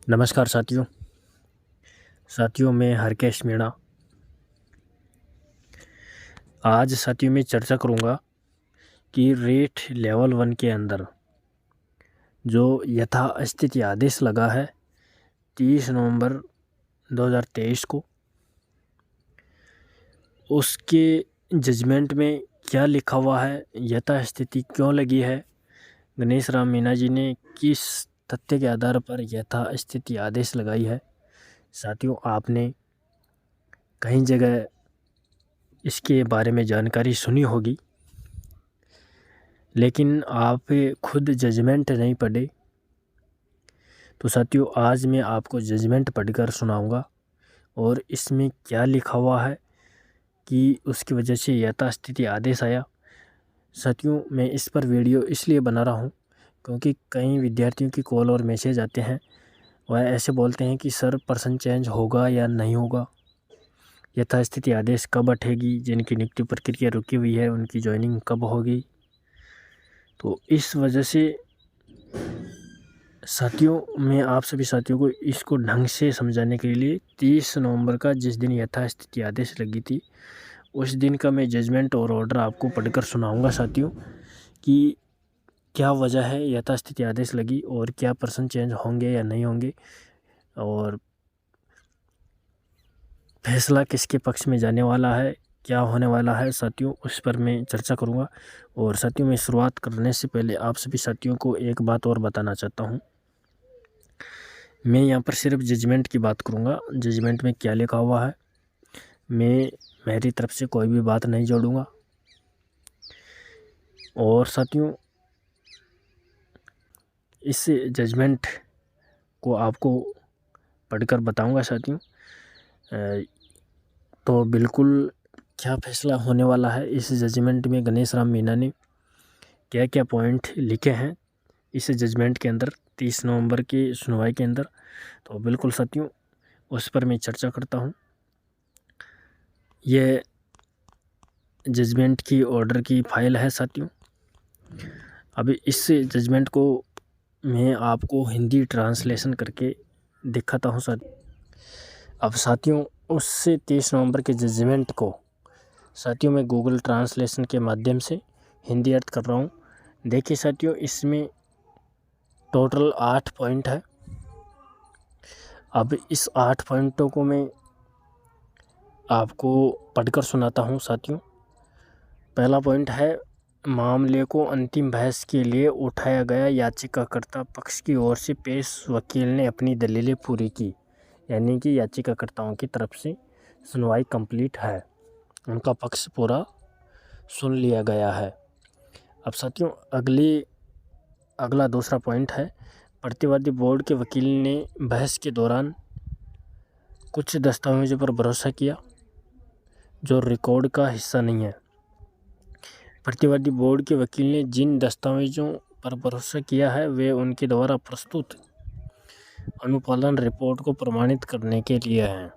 नमस्कार साथियों मैं हरकेश मीणा। आज साथियों मैं चर्चा करूंगा कि रेट लेवल 1 के अंदर जो यथास्थिति आदेश लगा है 30 नवंबर 2023 को, उसके जजमेंट में क्या लिखा हुआ है, यथास्थिति क्यों लगी है, गणेश राम मीणा जी ने किस तथ्य के आधार पर यथास्थिति आदेश लगाई है। साथियों, आपने कई जगह इसके बारे में जानकारी सुनी होगी, लेकिन आप खुद जजमेंट नहीं पढ़े। तो साथियों, आज मैं आपको जजमेंट पढ़कर सुनाऊंगा और इसमें क्या लिखा हुआ है कि उसकी वजह से यथास्थिति आदेश आया। साथियों, मैं इस पर वीडियो इसलिए बना रहा हूं क्योंकि कई विद्यार्थियों की कॉल और मैसेज आते हैं। वह ऐसे बोलते हैं कि सर पर्सन चेंज होगा या नहीं होगा, यथास्थिति आदेश कब हटेगी, जिनकी नियुक्ति प्रक्रिया रुकी हुई है उनकी ज्वाइनिंग कब होगी। तो इस वजह से साथियों, मैं आप सभी साथियों को इसको ढंग से समझाने के लिए 30 नवंबर का, जिस दिन यथास्थिति आदेश लगी थी, उस दिन का मैं जजमेंट और ऑर्डर आपको पढ़कर सुनाऊंगा साथियों कि क्या वजह है यथास्थिति आदेश लगी और क्या पर्सन चेंज होंगे या नहीं होंगे और फैसला किसके पक्ष में जाने वाला है, क्या होने वाला है साथियों, उस पर मैं चर्चा करूंगा। और साथियों, मैं शुरुआत करने से पहले आप सभी साथियों को एक बात और बताना चाहता हूं। मैं यहाँ पर सिर्फ जजमेंट की बात करूँगा। जजमेंट में क्या लिखा हुआ है, मैं मेरी तरफ से कोई भी बात नहीं जोड़ूंगा। और साथियों, इस जजमेंट को आपको पढ़कर बताऊंगा साथियों। तो बिल्कुल क्या फैसला होने वाला है इस जजमेंट में, गणेश राम मीणा ने क्या क्या पॉइंट लिखे हैं इस जजमेंट के अंदर 30 नवंबर की सुनवाई के अंदर, तो बिल्कुल साथियों उस पर मैं चर्चा करता हूं। ये जजमेंट की ऑर्डर की फाइल है साथियों। अभी इस जजमेंट को मैं आपको हिंदी ट्रांसलेशन करके दिखाता हूं साथियों। अब साथियों, उससे 30 नवंबर के जजमेंट को साथियों मैं गूगल ट्रांसलेशन के माध्यम से हिंदी अर्थ कर रहा हूं। देखिए साथियों, इसमें टोटल 8 पॉइंट है। अब इस 8 पॉइंटों को मैं आपको पढ़कर सुनाता हूं साथियों। पहला पॉइंट है, मामले को अंतिम बहस के लिए उठाया गया याचिकाकर्ता पक्ष की ओर से पेश वकील ने अपनी दलीलें पूरी की, यानी कि याचिकाकर्ताओं की तरफ से सुनवाई कंप्लीट है, उनका पक्ष पूरा सुन लिया गया है। अब साथियों, अगला दूसरा पॉइंट है, प्रतिवादी बोर्ड के वकील ने बहस के दौरान कुछ दस्तावेजों पर भरोसा किया जो रिकॉर्ड का हिस्सा नहीं है। प्रतिवादी बोर्ड के वकील ने जिन दस्तावेजों पर भरोसा किया है वे उनके द्वारा प्रस्तुत अनुपालन रिपोर्ट को प्रमाणित करने के लिए हैं।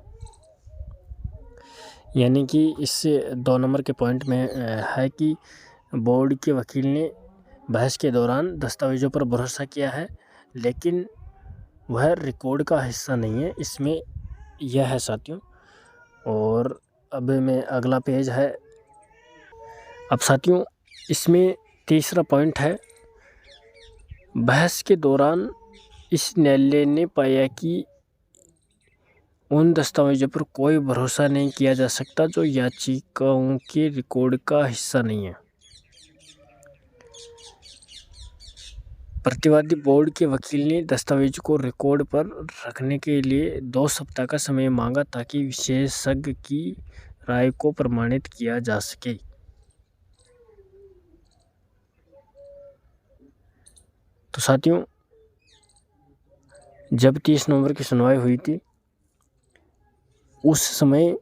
यानी कि इससे 2 नंबर के पॉइंट में है कि बोर्ड के वकील ने बहस के दौरान दस्तावेजों पर भरोसा किया है, लेकिन वह रिकॉर्ड का हिस्सा नहीं है, इसमें यह है साथियों। और अब मैं अगला पेज है। अब साथियों, इसमें तीसरा पॉइंट है, बहस के दौरान इस न्यायालय ने पाया कि उन दस्तावेजों पर कोई भरोसा नहीं किया जा सकता जो याचिकाओं के रिकॉर्ड का हिस्सा नहीं है। प्रतिवादी बोर्ड के वकील ने दस्तावेज को रिकॉर्ड पर रखने के लिए 2 सप्ताह का समय मांगा ताकि विशेषज्ञ की राय को प्रमाणित किया जा सके। तो साथियों, जब 30 नवंबर की सुनवाई हुई थी, उस समय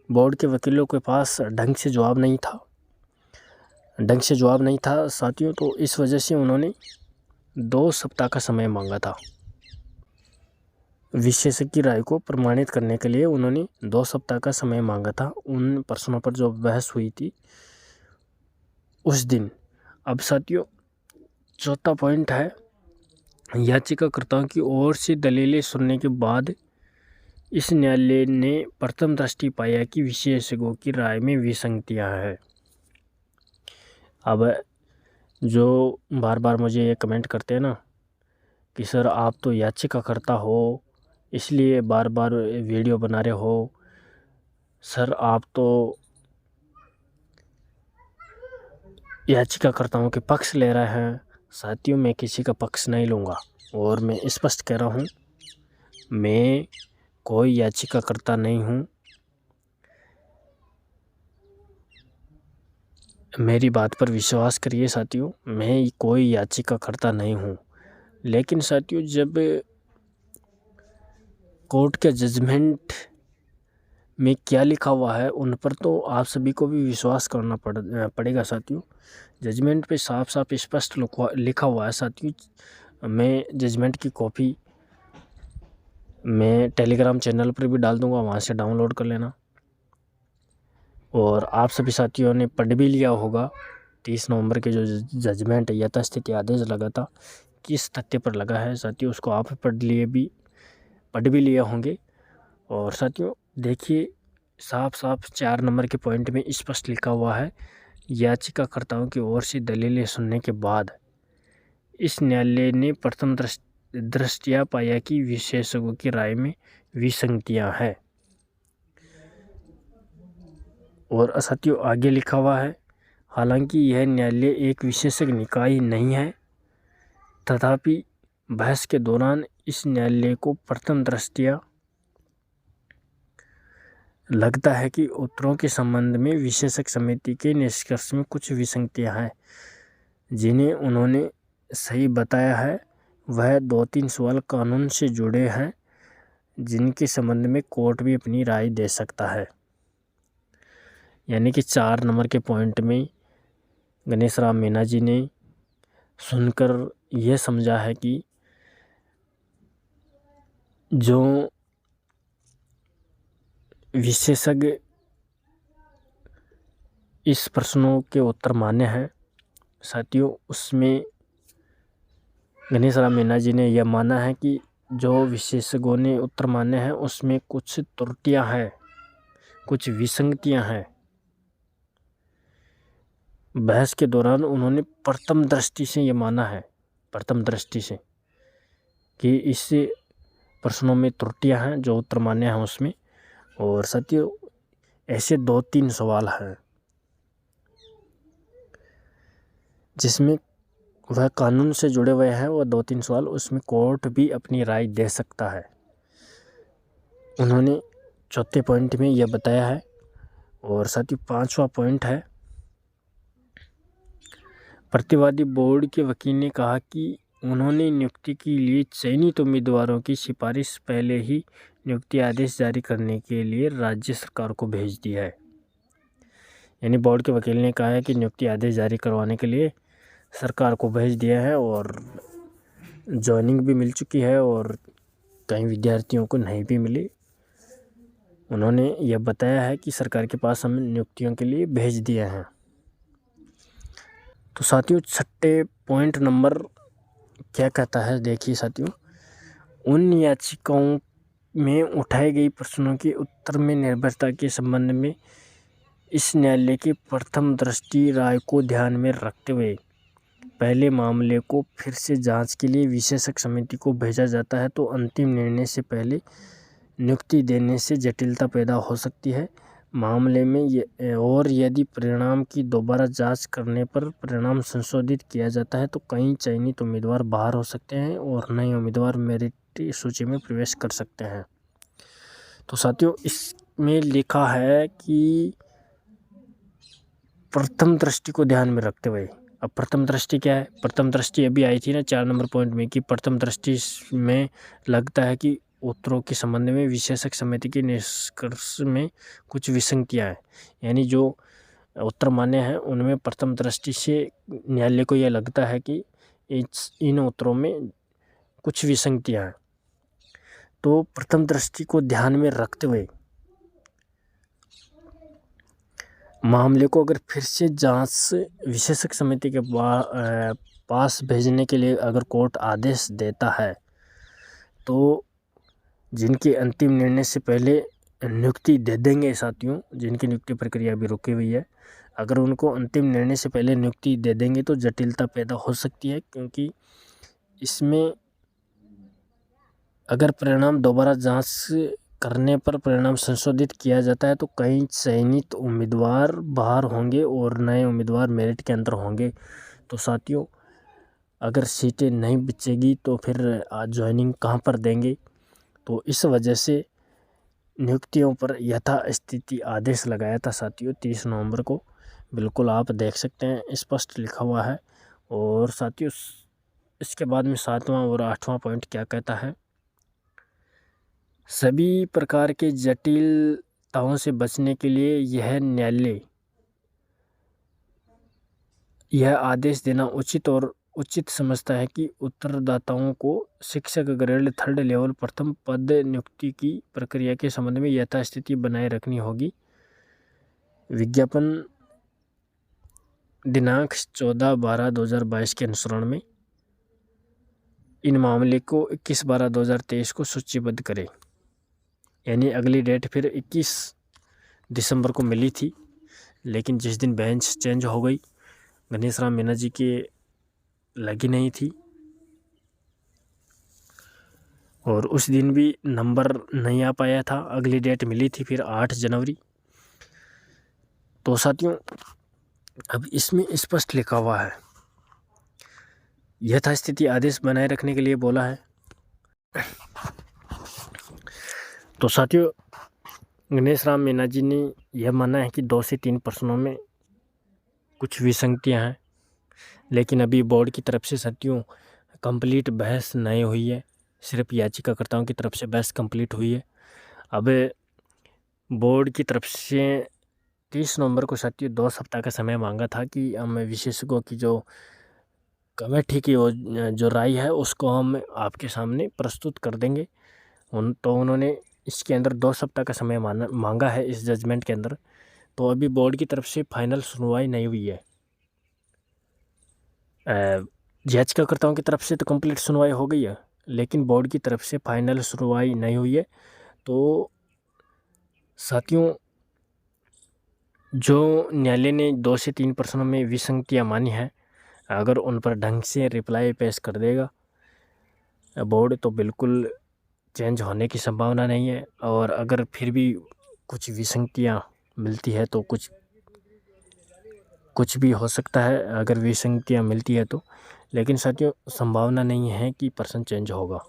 बोर्ड के वकीलों के पास ढंग से जवाब नहीं था साथियों। तो इस वजह से उन्होंने 2 सप्ताह का समय मांगा था। विशेषज्ञ की राय को प्रमाणित करने के लिए उन्होंने 2 सप्ताह का समय मांगा था उन प्रश्नों पर जो बहस हुई थी उस दिन। अब साथियों, चौथा पॉइंट है, याचिकाकर्ताओं की ओर से दलीलें सुनने के बाद इस न्यायालय ने प्रथम दृष्टि पाया कि विशेषज्ञों की राय में विसंगतियां हैं। अब जो बार बार मुझे ये कमेंट करते हैं ना कि सर आप तो याचिकाकर्ता हो इसलिए बार बार वीडियो बना रहे हो, सर आप तो याचिकाकर्ताओं के पक्ष ले रहे हैं। साथियों, मैं किसी का पक्ष नहीं लूँगा और मैं स्पष्ट कह रहा हूँ, मैं कोई याचिकाकर्ता नहीं हूँ। मेरी बात पर विश्वास करिए साथियों, मैं कोई याचिकाकर्ता नहीं हूँ। लेकिन साथियों, जब कोर्ट के जजमेंट में क्या लिखा हुआ है उन पर तो आप सभी को भी विश्वास करना पड़ेगा साथियों। जजमेंट पे साफ साफ स्पष्ट लिखा हुआ है साथियों। मैं जजमेंट की कॉपी मैं टेलीग्राम चैनल पर भी डाल दूंगा, वहाँ से डाउनलोड कर लेना। और आप सभी साथियों ने पढ़ भी लिया होगा 30 नवंबर के जो जजमेंट यथास्थिति आदेश लगा था किस तथ्य पर लगा है साथियों, उसको आप पढ़ भी लिए होंगे। और साथियों देखिए, साफ साफ 4 नंबर के पॉइंट में स्पष्ट लिखा हुआ है, याचिकाकर्ताओं की ओर से दलीलें सुनने के बाद इस न्यायालय ने प्रथम दृष्टया पाया कि विशेषज्ञों की राय में विसंगतियां हैं। और साथियों आगे लिखा हुआ है, हालांकि यह न्यायालय एक विशेषज्ञ निकाय नहीं है, तथापि बहस के दौरान इस न्यायालय को प्रथम दृष्टया लगता है कि उत्तरों के संबंध में विशेषज्ञ समिति के निष्कर्ष में कुछ विसंगतियां हैं जिन्हें उन्होंने सही बताया है। वह 2-3 सवाल कानून से जुड़े हैं जिनके संबंध में कोर्ट भी अपनी राय दे सकता है। यानी कि 4 नंबर के पॉइंट में गणेश राम मीना जी ने सुनकर यह समझा है कि जो विशेषज्ञ इस प्रश्नों के उत्तर मान्य हैं साथियों, उसमें गणेश राम मीना जी ने यह माना है कि जो विशेषज्ञों ने उत्तर माने हैं उसमें कुछ त्रुटियां हैं, कुछ विसंगतियां हैं। बहस के दौरान उन्होंने प्रथम दृष्टि से ये माना है, प्रथम दृष्टि से, कि इस प्रश्नों में त्रुटियां हैं जो उत्तर मान्य हैं उसमें। और साथियों ऐसे 2-3 सवाल हैं जिसमें वह कानून से जुड़े हुए हैं, वो 2-3 सवाल उसमें कोर्ट भी अपनी राय दे सकता है। उन्होंने चौथे पॉइंट में यह बताया है। और साथियों 5वां पॉइंट है, प्रतिवादी बोर्ड के वकील ने कहा कि उन्होंने नियुक्ति के लिए चयनित उम्मीदवारों की सिफारिश पहले ही नियुक्ति आदेश जारी करने के लिए राज्य सरकार को भेज दिया है। यानी बोर्ड के वकील ने कहा है कि नियुक्ति आदेश जारी करवाने के लिए सरकार को भेज दिया है और ज्वाइनिंग भी मिल चुकी है और कई विद्यार्थियों को नहीं भी मिली। उन्होंने यह बताया है कि सरकार के पास हम नियुक्तियों के लिए भेज दिए हैं। तो साथियों 6 पॉइंट नंबर क्या कहता है, देखिए साथियों, उन याचिकाओं में उठाए गए प्रश्नों के उत्तर में निर्भरता के संबंध में इस न्यायालय की प्रथम दृष्टि राय को ध्यान में रखते हुए पहले मामले को फिर से जांच के लिए विशेषज्ञ समिति को भेजा जाता है, तो अंतिम निर्णय से पहले नियुक्ति देने से जटिलता पैदा हो सकती है मामले में। और यदि परिणाम की दोबारा जांच करने पर परिणाम संशोधित किया जाता है तो कई चयनित उम्मीदवार बाहर हो सकते हैं और नए उम्मीदवार मेरिट सूची में प्रवेश कर सकते हैं। तो साथियों इसमें लिखा है कि प्रथम दृष्टि को ध्यान में रखते हुए, अब प्रथम दृष्टि क्या है? प्रथम दृष्टि अभी आई थी ना 4 नंबर पॉइंट में, कि प्रथम दृष्टि में लगता है कि उत्तरों के संबंध में विशेषज्ञ समिति के निष्कर्ष में कुछ विसंगतियां हैं। यानी जो उत्तर मान्य हैं उनमें प्रथम दृष्टि से न्यायालय को यह लगता है कि इन उत्तरों में कुछ विसंगतियां हैं। तो प्रथम दृष्टि को ध्यान में रखते हुए मामले को अगर फिर से जांच विशेषज्ञ समिति के पास भेजने के लिए अगर कोर्ट आदेश देता है तो जिनके अंतिम निर्णय से पहले नियुक्ति दे देंगे साथियों, जिनकी नियुक्ति प्रक्रिया अभी रुकी हुई है, अगर उनको अंतिम निर्णय से पहले नियुक्ति दे देंगे तो जटिलता पैदा हो सकती है, क्योंकि इसमें अगर परिणाम दोबारा जांच करने पर परिणाम संशोधित किया जाता है तो कई चयनित उम्मीदवार बाहर होंगे और नए उम्मीदवार मेरिट के अंदर होंगे। तो साथियों, अगर सीटें नहीं बचेगी तो फिर ज्वाइनिंग कहाँ पर देंगे? तो इस वजह से नियुक्तियों पर यथास्थिति आदेश लगाया था साथियों 30 नवंबर को। बिल्कुल आप देख सकते हैं, स्पष्ट लिखा हुआ है। और साथियों, इसके बाद में 7वां और 8वां पॉइंट क्या कहता है? सभी प्रकार के जटिलताओं से बचने के लिए यह न्यायालय यह आदेश देना उचित समझता है कि उत्तरदाताओं को शिक्षक ग्रेड 3 लेवल प्रथम पद नियुक्ति की प्रक्रिया के संबंध में यथास्थिति बनाए रखनी होगी। विज्ञापन दिनांक 14/12/2022 के अनुसरण में इन मामले को 21/12/2023 को सूचीबद्ध करें। यानी अगली डेट फिर 21 दिसंबर को मिली थी, लेकिन जिस दिन बेंच चेंज हो गई, गणेश राम मीना जी के लगी नहीं थी और उस दिन भी नंबर नहीं आ पाया था। अगली डेट मिली थी फिर 8 जनवरी। तो साथियों, अब इसमें स्पष्ट लिखा हुआ है, यथास्थिति आदेश बनाए रखने के लिए बोला है। तो साथियों, गणेश राम मीना जी ने यह माना है कि 2 से 3 प्रश्नों में कुछ विसंगतियां हैं, लेकिन अभी बोर्ड की तरफ से साथियों कंप्लीट बहस नहीं हुई है, सिर्फ याचिकाकर्ताओं की तरफ से बहस कंप्लीट हुई है। अब बोर्ड की तरफ से 30 नवंबर को साथियों 2 सप्ताह का समय मांगा था कि हम विशेषज्ञों की जो कमेटी की जो राय है उसको हम आपके सामने प्रस्तुत कर देंगे। तो उन्होंने इसके अंदर 2 सप्ताह का समय मांगा है इस जजमेंट के अंदर। तो अभी बोर्ड की तरफ से फाइनल सुनवाई नहीं हुई है। याचिकाकर्ताओं की तरफ से तो कंप्लीट सुनवाई हो गई है, लेकिन बोर्ड की तरफ से फाइनल सुनवाई नहीं हुई है। तो साथियों, जो न्यायालय ने 2 से 3 प्रश्नों में विसंगतियां मानी है, अगर उन पर ढंग से रिप्लाई पेश कर देगा बोर्ड तो बिल्कुल चेंज होने की संभावना नहीं है। और अगर फिर भी कुछ विसंगतियां मिलती है तो कुछ भी हो सकता है, अगर विसंगतियां मिलती है तो। लेकिन साथियों, संभावना नहीं है कि पर्सन चेंज होगा।